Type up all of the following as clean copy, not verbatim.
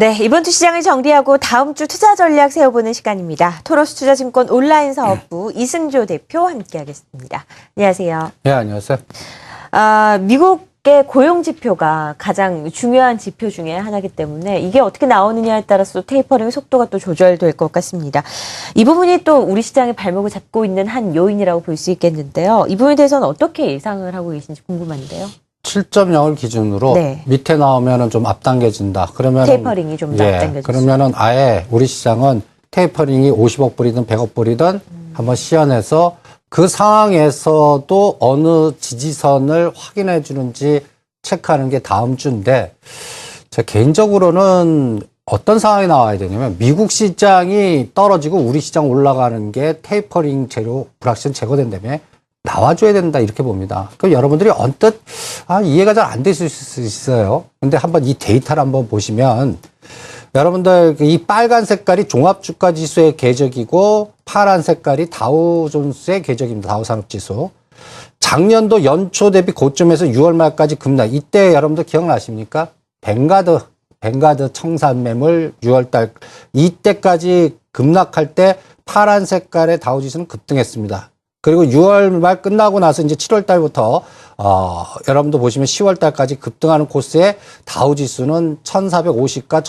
네, 이번 주 시장을 정리하고 다음 주 투자 전략 세워보는 시간입니다. 토로스 투자증권 온라인 사업부 이승조 대표 함께하겠습니다. 안녕하세요. 네, 안녕하세요. 미국의 고용 지표가 가장 중요한 지표 중에 하나이기 때문에 이게 어떻게 나오느냐에 따라서 테이퍼링 속도가 또 조절될 것 같습니다. 이 부분이 또 우리 시장의 발목을 잡고 있는 한 요인이라고 볼 수 있겠는데요. 이 부분에 대해서는 어떻게 예상을 하고 계신지 궁금한데요. 7.0을 기준으로 네. 밑에 나오면은 좀 앞당겨진다. 그러면 테이퍼링이 좀 더 앞당겨진다. 그러면은 아예 우리 시장은 테이퍼링이 50억 불이든 100억 불이든 한번 시연해서 그 상황에서도 어느 지지선을 확인해 주는지 체크하는 게 다음 주인데, 제 개인적으로는 어떤 상황이 나와야 되냐면 미국 시장이 떨어지고 우리 시장 올라가는 게 테이퍼링 재료 불확실성 제거된다며 나와줘야 된다, 이렇게 봅니다. 그럼 여러분들이 언뜻 이해가 잘 안 되실 수 있어요. 근데 한번 이 데이터를 한번 보시면 여러분들 이 빨간 색깔이 종합주가지수의 궤적이고 파란 색깔이 다우존스의 궤적입니다. 다우산업지수. 작년도 연초 대비 고점에서 6월 말까지 급락. 이때 여러분들 기억나십니까? 벵가드 청산매물 6월달 이때까지 급락할 때 파란 색깔의 다우지수는 급등했습니다. 그리고 6월 말 끝나고 나서 이제 7월 달부터 여러분도 보시면 10월 달까지 급등하는 코스에 다우 지수는 1450과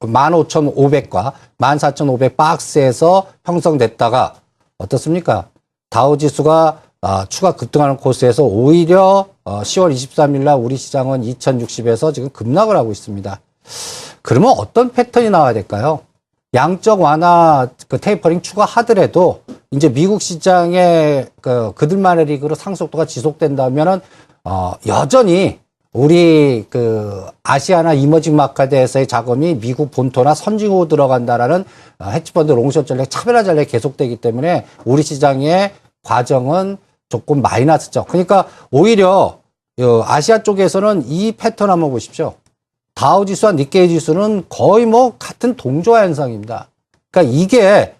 15,500과 14,500 박스에서 형성됐다가 어떻습니까? 다우 지수가 추가 급등하는 코스에서 오히려 10월 23일 날 우리 시장은 2060에서 지금 급락을 하고 있습니다. 그러면 어떤 패턴이 나와야 될까요? 양적 완화 테이퍼링 추가하더라도 이제 미국 시장의 그들만의 리그로 상속도가 지속된다면은 여전히 우리 아시아나 이머징 마켓에서의 자금이 미국 본토나 선진국으로 들어간다라는 헤지펀드 롱숏 전략, 차별화 전략이 계속되기 때문에 우리 시장의 과정은 조금 마이너스죠. 그러니까 오히려 아시아 쪽에서는 이 패턴 한번 보십시오. 다우 지수와 니케이 지수는 거의 같은 동조화 현상입니다. 그러니까 이게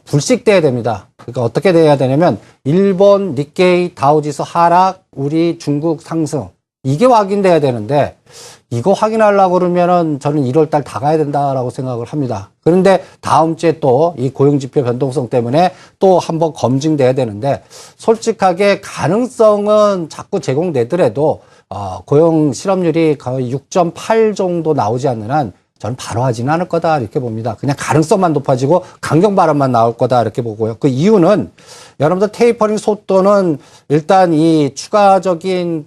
불식돼야 됩니다. 그러니까 어떻게 돼야 되냐면 일본 니케이 다우 지수 하락, 우리 중국 상승, 이게 확인돼야 되는데 이거 확인하려고 그러면은 저는 1월 달 다 가야 된다라고 생각을 합니다. 그런데 다음 주에 또 이 고용지표 변동성 때문에 또 한번 검증돼야 되는데, 솔직하게 가능성은 자꾸 제공되더라도 고용 실업률이 거의 6.8 정도 나오지 않는 한 저는 바로 하지는 않을 거다, 이렇게 봅니다. 그냥 가능성만 높아지고 강경 발언만 나올 거다, 이렇게 보고요. 그 이유는 여러분들 테이퍼링 속도는 일단 이 추가적인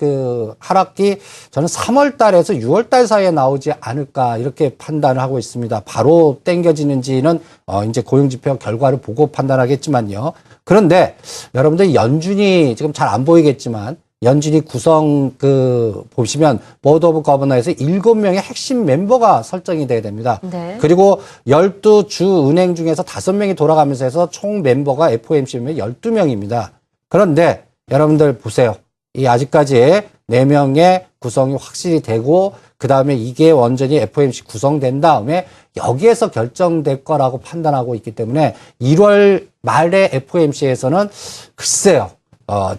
하락기 저는 3월 달에서 6월 달 사이에 나오지 않을까, 이렇게 판단을 하고 있습니다. 바로 땡겨지는지는 이제 고용지표 결과를 보고 판단하겠지만요. 그런데 여러분들 연준이 지금 잘 안 보이겠지만 연준이 구성 보시면 보드 오브 거버너에서 7명의 핵심 멤버가 설정이 돼야 됩니다. 네. 그리고 12주 은행 중에서 5명이 돌아가면서 해서 총 멤버가 FOMC면 12명입니다. 그런데 여러분들 보세요. 이 아직까지 4명의 구성이 확실히 되고 그다음에 이게 완전히 FOMC 구성된 다음에 여기에서 결정될 거라고 판단하고 있기 때문에 1월 말에 FOMC에서는 글쎄요.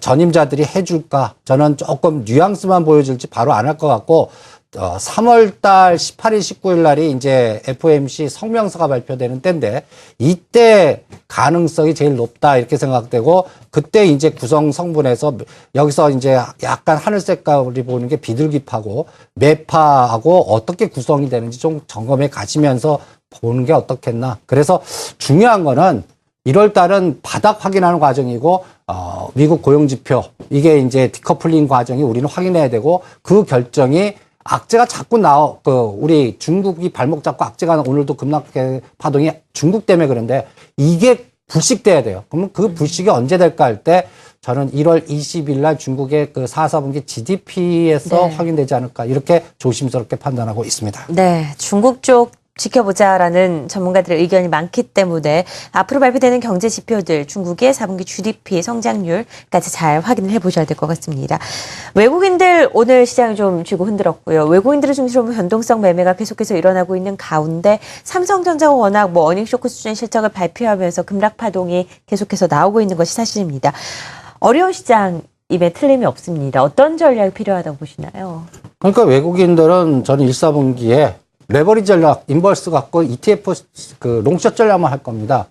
전임자들이 해줄까? 저는 조금 뉘앙스만 보여줄지 바로 안 할 것 같고, 3월 달 18일, 19일 날이 이제 FOMC 성명서가 발표되는 때인데, 이때 가능성이 제일 높다, 이렇게 생각되고, 그때 이제 구성 성분에서 여기서 이제 약간 하늘 색깔이 보이는 게 비둘기파고, 매파하고 어떻게 구성이 되는지 좀 점검해 가시면서 보는 게 어떻겠나. 그래서 중요한 거는 1월 달은 바닥 확인하는 과정이고, 미국 고용지표, 이게 이제 디커플링 과정이 우리는 확인해야 되고, 그 결정이 악재가 자꾸 우리 중국이 발목 잡고 악재가 오늘도 급락 파동이 중국 때문에 그런데 이게 불식돼야 돼요. 그러면 그 불식이 언제 될까 할 때 저는 1월 20일 날 중국의 4분기 GDP에서 네. 확인되지 않을까, 이렇게 조심스럽게 판단하고 있습니다. 네, 중국 쪽 지켜보자라는 전문가들의 의견이 많기 때문에 앞으로 발표되는 경제 지표들, 중국의 4분기 GDP 성장률까지 잘 확인을 해보셔야 될 것 같습니다. 외국인들 오늘 시장을 좀 쥐고 흔들었고요. 외국인들을 중심으로 변동성 매매가 계속해서 일어나고 있는 가운데 삼성전자가 워낙 어닝쇼크 수준 실적을 발표하면서 급락 파동이 계속해서 나오고 있는 것이 사실입니다. 어려운 시장임에 틀림이 없습니다. 어떤 전략이 필요하다고 보시나요? 그러니까 외국인들은 저는 1, 4분기에 레버리지 전략, 인버스 갖고 ETF 그 롱숏 전략만 할 겁니다.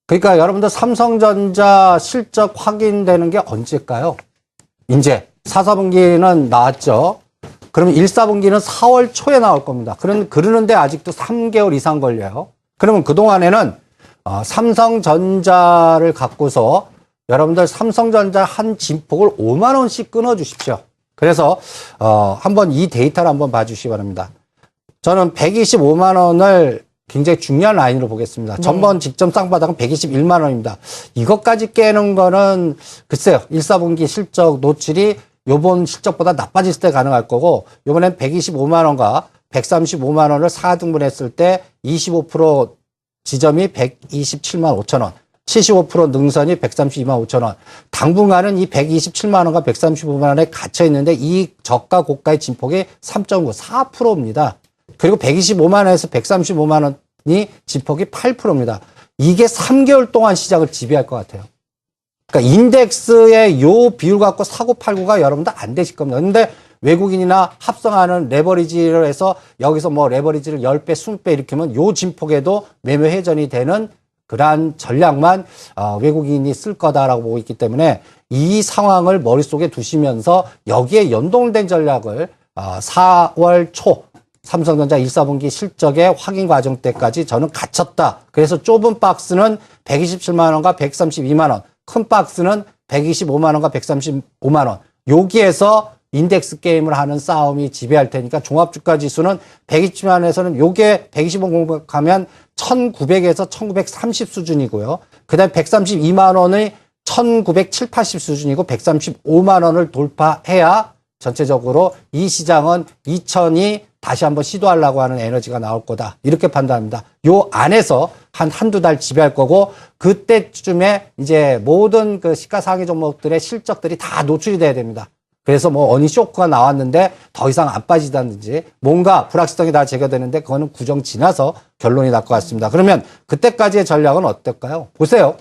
그러니까 여러분들 삼성전자 실적 확인되는 게 언제일까요? 이제 4, 4분기는 나왔죠. 그러면 1, 4분기는 4월 초에 나올 겁니다. 그러는데 아직도 3개월 이상 걸려요. 그러면 그동안에는 삼성전자를 갖고서 여러분들 삼성전자 한 진폭을 5만 원씩 끊어 주십시오. 그래서 한번 이 데이터를 한번 봐주시기 바랍니다. 저는 125만 원을 굉장히 중요한 라인으로 보겠습니다. 전번 직전 쌍바닥은 121만 원입니다. 이것까지 깨는 거는 글쎄요. 1, 4분기 실적 노출이 요번 실적보다 나빠질 때 가능할 거고, 요번엔 125만 원과 135만 원을 4등분했을 때 25% 지점이 127만 5천 원, 75% 능선이 132만 5천 원. 당분간은 이 127만 원과 135만 원에 갇혀 있는데 이 저가 고가의 진폭이 3.9, 4%입니다. 그리고 125만 원에서 135만 원이 진폭이 8%입니다. 이게 3개월 동안 시장을 지배할 것 같아요. 그러니까 인덱스의 요 비율 갖고 사고 팔고가 여러분들 안 되실 겁니다. 근데 외국인이나 합성하는 레버리지를 해서 여기서 뭐 레버리지를 10배, 20배 일으키면 요 진폭에도 매매 회전이 되는 그러한 전략만 외국인이 쓸 거다라고 보고 있기 때문에 이 상황을 머릿속에 두시면서 여기에 연동된 전략을 4월 초 삼성전자 1, 4분기 실적의 확인 과정 때까지 저는 갖췄다. 그래서 좁은 박스는 127만 원과 132만 원, 큰 박스는 125만 원과 135만 원. 여기에서 인덱스 게임을 하는 싸움이 지배할 테니까 종합주가 지수는 120만 원에서는 요게 125 공격하면 1900에서 1930 수준이고요. 그 다음에 132만 원의 1970, 80 수준이고 135만 원을 돌파해야 전체적으로 이 시장은 2000이 다시 한번 시도하려고 하는 에너지가 나올 거다. 이렇게 판단합니다. 요 안에서 한두 달 지배할 거고, 그때쯤에 이제 모든 그 시가상위 종목들의 실적들이 다 노출이 돼야 됩니다. 그래서 뭐 어닝 쇼크가 나왔는데 더 이상 안 빠지다든지 뭔가 불확실성이 다 제거되는데 그거는 구정 지나서 결론이 날 것 같습니다. 그러면 그때까지의 전략은 어떨까요? 보세요.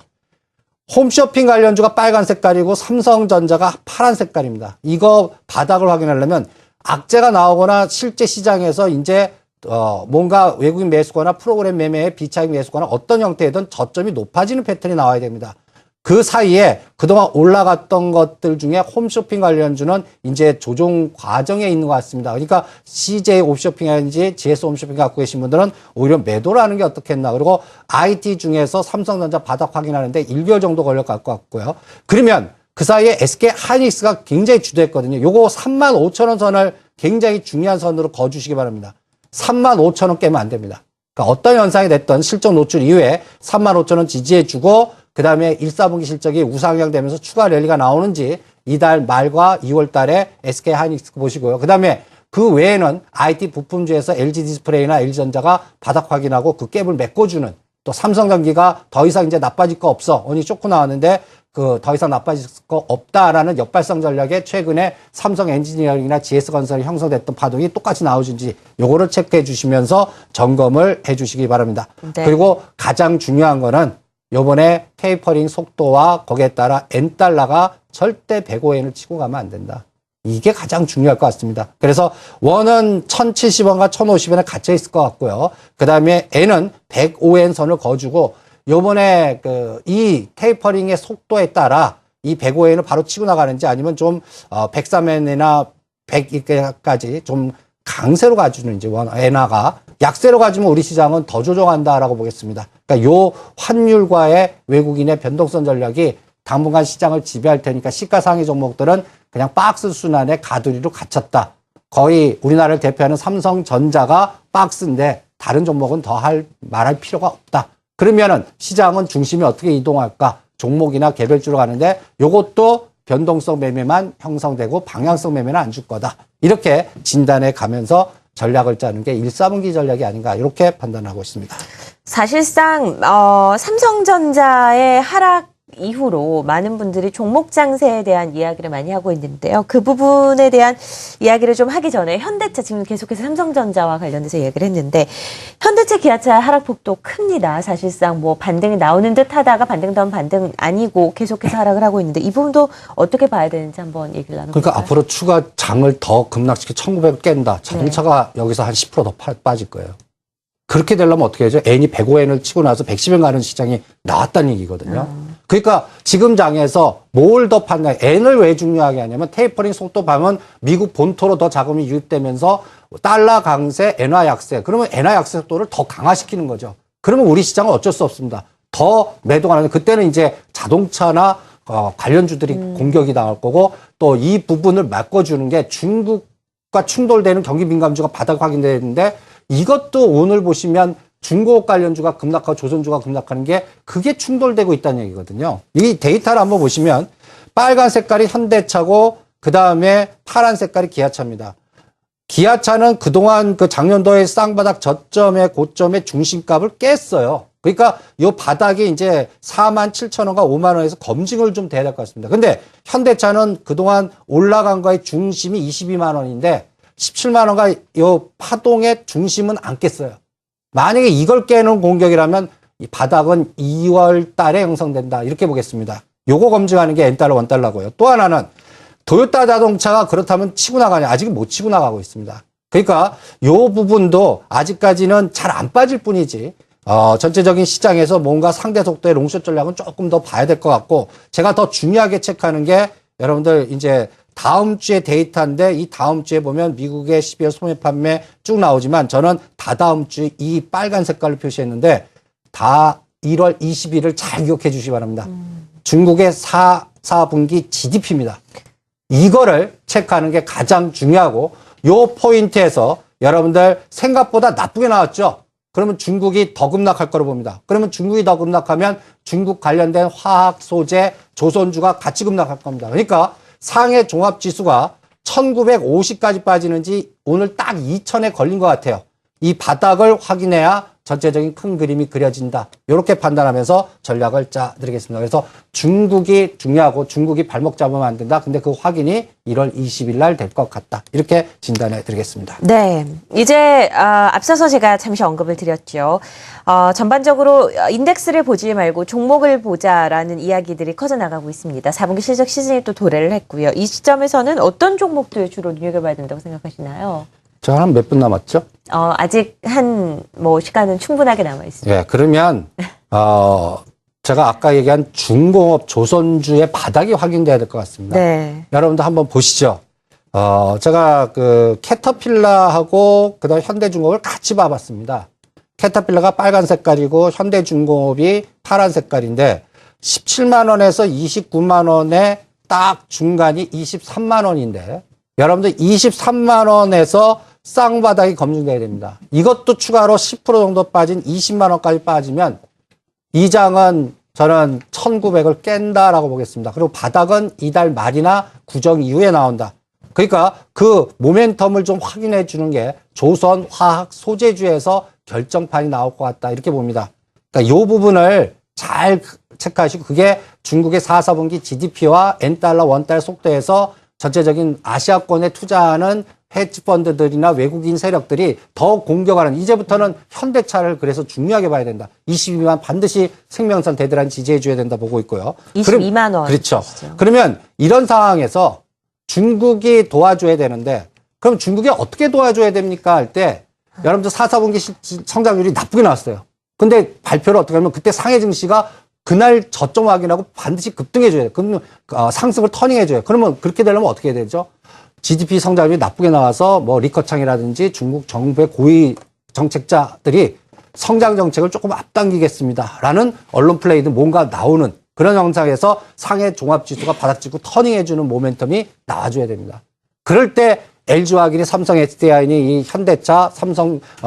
홈쇼핑 관련주가 빨간 색깔이고 삼성전자가 파란 색깔입니다. 이거 바닥을 확인하려면 악재가 나오거나 실제 시장에서 이제 뭔가 외국인 매수거나 프로그램 매매의 비차익 매수거나 어떤 형태든 저점이 높아지는 패턴이 나와야 됩니다. 그 사이에 그동안 올라갔던 것들 중에 홈쇼핑 관련주는 이제 조정 과정에 있는 것 같습니다. 그러니까 CJ 홈쇼핑이라든지 GS 홈쇼핑 갖고 계신 분들은 오히려 매도를 하는 게 어떻겠나. 그리고 IT 중에서 삼성전자 바닥 확인하는데 1개월 정도 걸릴 것 같고요. 그러면 그 사이에 SK 하이닉스가 굉장히 주도했거든요. 요거 35,000원 선을 굉장히 중요한 선으로 거주시기 바랍니다. 35,000원 깨면 안 됩니다. 그러니까 어떤 현상이 됐던 실적 노출 이후에 35,000원 지지해주고 그 다음에 1, 4분기 실적이 우상향 되면서 추가 랠리가 나오는지 이달 말과 2월 달에 SK 하이닉스 보시고요. 그 다음에 그 외에는 IT 부품주에서 LG 디스플레이나 LG전자가 바닥 확인하고 그 갭을 메꿔주는, 또 삼성전기가 더 이상 이제 나빠질 거 없어. 어닝 쇼크 나왔는데 그 더 이상 나빠질 거 없다라는 역발상 전략에 최근에 삼성 엔지니어링이나 GS건설이 형성됐던 파동이 똑같이 나오는지 요거를 체크해 주시면서 점검을 해 주시기 바랍니다. 네. 그리고 가장 중요한 거는 요번에 테이퍼링 속도와 거기에 따라 N달러가 절대 105엔을 치고 가면 안 된다. 이게 가장 중요할 것 같습니다. 그래서 원은 1070원과 1050원에 갇혀 있을 것 같고요. 그 다음에 N은 105엔 선을 거주고, 요번에 이 테이퍼링의 속도에 따라 이 105엔을 바로 치고 나가는지 아니면 좀 103엔이나 100까지 좀 강세로 가주는지, 엔화가 약세로 가주면 우리 시장은 더 조정한다라고 보겠습니다. 그러니까 요 환율과의 외국인의 변동성 전략이 당분간 시장을 지배할 테니까 시가상위 종목들은 그냥 박스 순환의 가두리로 갇혔다. 거의 우리나라를 대표하는 삼성전자가 박스인데 다른 종목은 더 말할 필요가 없다. 그러면은 시장은 중심이 어떻게 이동할까? 종목이나 개별주로 가는데 요것도 변동성 매매만 형성되고 방향성 매매는 안 줄 거다. 이렇게 진단해 가면서 전략을 짜는 게 1, 4분기 전략이 아닌가 이렇게 판단하고 있습니다. 사실상 삼성전자의 하락 이후로 많은 분들이 종목 장세에 대한 이야기를 많이 하고 있는데요. 그 부분에 대한 이야기를 좀 하기 전에 현대차, 지금 계속해서 삼성전자와 관련돼서 이야기를 했는데, 현대차, 기아차 하락폭도 큽니다. 사실상 뭐 반등이 나오는 듯 하다가 반등 다음 반등 아니고 계속해서 하락을 하고 있는데, 이 부분도 어떻게 봐야 되는지 한번 얘기를 나눠볼까요? 그러니까 앞으로 추가 장을 더 급락시켜 1900을 깬다. 자동차가 여기서 한 10% 더 빠질 거예요. 그렇게 되려면 어떻게 하죠? N이 105엔을 치고 나서 110엔 가는 시장이 나왔다는 얘기거든요. 그러니까 지금 장에서 뭘 더 판단, N을 왜 중요하게 하냐면 테이퍼링 속도 보면 미국 본토로 더 자금이 유입되면서 달러 강세, 엔화 약세. 그러면 엔화 약세 속도를 더 강화시키는 거죠. 그러면 우리 시장은 어쩔 수 없습니다. 더 매도가 나는 그때는 이제 자동차나 관련주들이 공격이 나올 거고 또 이 부분을 메꿔주는 게 중국과 충돌되는 경기 민감주가 바닥 확인되는데 이것도 오늘 보시면 중고업 관련주가 급락하고 조선주가 급락하는 게 그게 충돌되고 있다는 얘기거든요. 이 데이터를 한번 보시면 빨간 색깔이 현대차고 그다음에 파란 색깔이 기아차입니다. 기아차는 그동안 그 작년도에 쌍바닥 저점의 고점의 중심값을 깼어요. 그러니까 이 바닥이 이제 47,000원과 5만 원에서 검증을 좀 돼야 될 것 같습니다. 근데 현대차는 그동안 올라간 거의 중심이 22만 원인데 17만 원과 이 파동의 중심은 안 깼어요. 만약에 이걸 깨는 공격이라면 이 바닥은 2월 달에 형성된다. 이렇게 보겠습니다. 요거 검증하는 게 N달러, 원달러고요. 또 하나는 도요타 자동차가 그렇다면 치고 나가냐? 아직은 못 치고 나가고 있습니다. 그러니까 요 부분도 아직까지는 잘 안 빠질 뿐이지 전체적인 시장에서 뭔가 상대 속도의 롱숏 전략은 조금 더 봐야 될 것 같고 제가 더 중요하게 체크하는 게 여러분들 이제 다음 주에 데이터인데 이 다음 주에 보면 미국의 12월 소매 판매 쭉 나오지만 저는 다다음 주 이 빨간 색깔로 표시했는데 다 1월 20일을 잘 기억해 주시기 바랍니다. 중국의 4분기 GDP입니다. 이거를 체크하는 게 가장 중요하고 요 포인트에서 여러분들 생각보다 나쁘게 나왔죠. 그러면 중국이 더 급락할 거로 봅니다. 그러면 중국이 더 급락하면 중국 관련된 화학, 소재, 조선주가 같이 급락할 겁니다. 그러니까 상해 종합지수가 1950까지 빠지는지 오늘 딱 2000에 걸린 것 같아요. 이 바닥을 확인해야 전체적인 큰 그림이 그려진다. 이렇게 판단하면서 전략을 짜드리겠습니다. 그래서 중국이 중요하고 중국이 발목 잡으면 안 된다. 근데 그 확인이 1월 20일 날 될 것 같다. 이렇게 진단해 드리겠습니다. 네. 이제 앞서서 제가 잠시 언급을 드렸죠. 전반적으로 인덱스를 보지 말고 종목을 보자라는 이야기들이 커져 나가고 있습니다. 4분기 실적 시즌이 또 도래를 했고요. 이 시점에서는 어떤 종목들 주로 눈여겨봐야 된다고 생각하시나요? 저 한 몇 분 남았죠? 아직 시간은 충분하게 남아 있습니다. 예, 그러면 제가 아까 얘기한 중공업 조선주의 바닥이 확인돼야 될 것 같습니다. 네. 여러분도 한번 보시죠. 제가 그 캐터필러하고 그다음 현대중공업을 같이 봐봤습니다. 캐터필러가 빨간 색깔이고 현대중공업이 파란 색깔인데 17만 원에서 29만 원에 딱 중간이 23만 원인데 여러분들 23만 원에서 쌍바닥이 검증돼야 됩니다. 이것도 추가로 10% 정도 빠진 20만 원까지 빠지면 이 장은 저는 1900을 깬다라고 보겠습니다. 그리고 바닥은 이달 말이나 구정 이후에 나온다. 그러니까 그 모멘텀을 좀 확인해 주는 게 조선, 화학, 소재주에서 결정판이 나올 것 같다. 이렇게 봅니다. 그러니까 이 부분을 잘 체크하시고 그게 중국의 4분기 GDP와 N달러, 원달러 속도에서 전체적인 아시아권에 투자하는 헤지펀드들이나 외국인 세력들이 더 공격하는 이제부터는 현대차를 그래서 중요하게 봐야 된다. 22만 반드시 생명선 대대란 지지해 줘야 된다 보고 있고요. 22만 원. 그렇죠. 그러면 이런 상황에서 중국이 도와줘야 되는데 그럼 중국이 어떻게 도와줘야 됩니까? 할 때 여러분들 4분기 성장률이 나쁘게 나왔어요. 근데 발표를 어떻게 하면 그때 상해 증시가 그날 저점 확인하고 반드시 급등해줘야 돼요. 그러면 상승을 터닝해줘요. 그러면 그렇게 되려면 어떻게 해야 되죠? GDP 성장률이 나쁘게 나와서 리커창이라든지 중국 정부의 고위 정책자들이 성장 정책을 조금 앞당기겠습니다. 라는 언론 플레이든 뭔가 나오는 그런 영상에서 상해 종합지수가 바닥 찍고 터닝해주는 모멘텀이 나와줘야 됩니다. 그럴 때 LG화학이니 삼성 SDI니 이 현대차,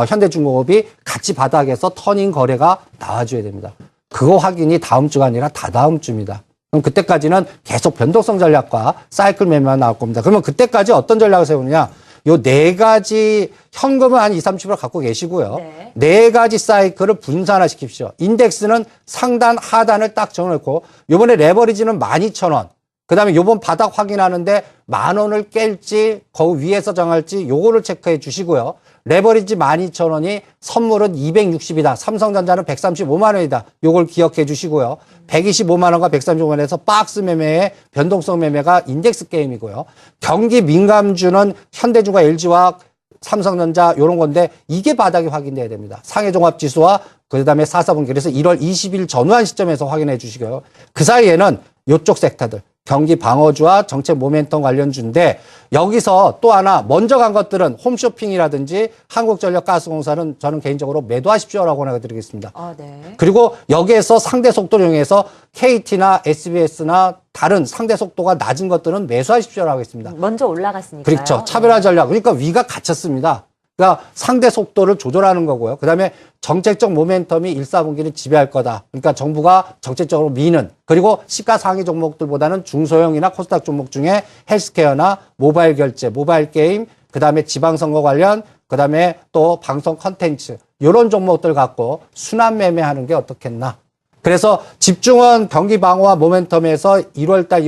현대중공업이 같이 바닥에서 터닝 거래가 나와줘야 됩니다. 그거 확인이 다음 주가 아니라 다다음 주입니다. 그럼 그때까지는 계속 변동성 전략과 사이클 매매만 나올 겁니다. 그러면 그때까지 어떤 전략을 세우느냐? 요 네 가지 현금은 한 20, 30% 갖고 계시고요. 네. 네 가지 사이클을 분산화시킵시오. 인덱스는 상단, 하단을 딱 정해놓고 요번에 레버리지는 12,000원. 그다음에 요번 바닥 확인하는데 10,000원을 깰지 그 위에서 정할지 요거를 체크해 주시고요. 레버리지 12,000원이 선물은 260이다. 삼성전자는 135만 원이다. 요걸 기억해 주시고요. 125만 원과 135만 원에서 박스 매매의 변동성 매매가 인덱스 게임이고요. 경기 민감주는 현대중과 LG화학, 삼성전자 요런 건데 이게 바닥이 확인돼야 됩니다. 상해종합지수와 그다음에 4사분기 그래서 1월 20일 전후한 시점에서 확인해 주시고요. 그 사이에는 요쪽 섹터들 경기 방어주와 정책 모멘텀 관련주인데 여기서 또 하나 먼저 간 것들은 홈쇼핑이라든지 한국전력가스공사는 저는 개인적으로 매도하십시오라고 해드리겠습니다. 네. 그리고 여기에서 상대 속도를 이용해서 KT나 SBS나 다른 상대 속도가 낮은 것들은 매수하십시오라고 하겠습니다. 먼저 올라갔으니까. 그렇죠. 차별화 전략. 그러니까 위가 갇혔습니다. 그러니까 상대 속도를 조절하는 거고요. 그다음에 정책적 모멘텀이 1사분기를 지배할 거다. 그러니까 정부가 정책적으로 미는 그리고 시가상위 종목들보다는 중소형이나 코스닥 종목 중에 헬스케어나 모바일 결제, 모바일 게임, 그다음에 지방선거 관련, 그다음에 또 방송 컨텐츠 이런 종목들 갖고 순환 매매하는 게 어떻겠나. 그래서 집중은 경기 방어와 모멘텀에서 1월달,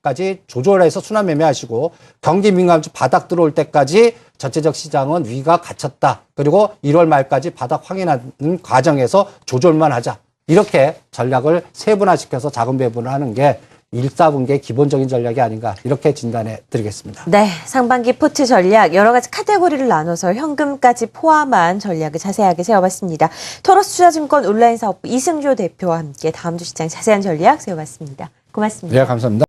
2월달까지 조절해서 순환 매매하시고 경기 민감주 바닥 들어올 때까지 전체적 시장은 위가 갇혔다. 그리고 1월 말까지 바닥 확인하는 과정에서 조절만 하자. 이렇게 전략을 세분화시켜서 자금 배분을 하는 게 1사분기의 기본적인 전략이 아닌가 이렇게 진단해 드리겠습니다. 네, 상반기 포트 전략 여러 가지 카테고리를 나눠서 현금까지 포함한 전략을 자세하게 세워봤습니다. 토러스 투자증권 온라인 사업부 이승조 대표와 함께 다음 주 시장 자세한 전략 세워봤습니다. 고맙습니다. 네, 감사합니다.